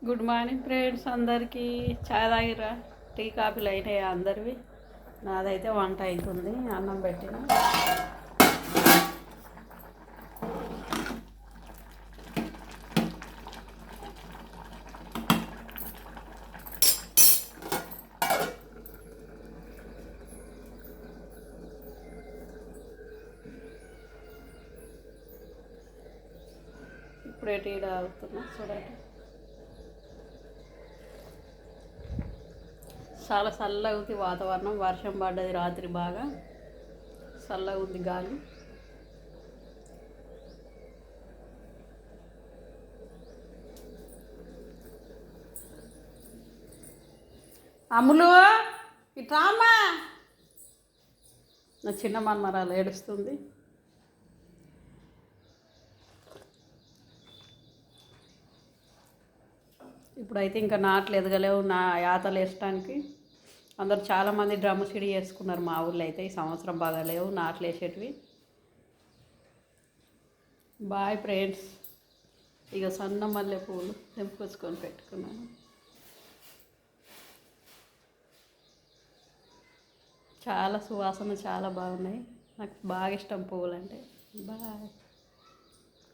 Good morning friends అందరికీ. చాయ్ తాగిరా? Tea కాఫీలు అయినాయి అందరివి? నాదైతే వంట అవుతుంది, అన్నం పెట్టిన. ఇప్పుడే టీ తాగుతున్నా చూడండి. చాలా చల్లగా ఉంది వాతావరణం. వర్షం పడ్డది రాత్రి, బాగా చల్లగా ఉంది గాలి. అమ్ములు ఇట్రామా, నా చిన్న మన్మరాలు ఏడుస్తుంది. ఇప్పుడైతే ఇంకా నాట్లు ఎదగలేవు నా యాతలు వేసడానికి. అందరు చాలామంది డ్రమ్ము సిడి చేసుకున్నారు. మా ఊళ్ళో అయితే ఈ సంవత్సరం బాగా లేవు నాట్లు వేసేటివి. Bye friends. ఇక సన్న మల్లె పూలు తెంపుకొచ్చుకొని పెట్టుకున్నాను. చాలా సువాసన చాలా బాగున్నాయి. నాకు బాగా ఇష్టం పువ్వులు అంటే. బాయ్.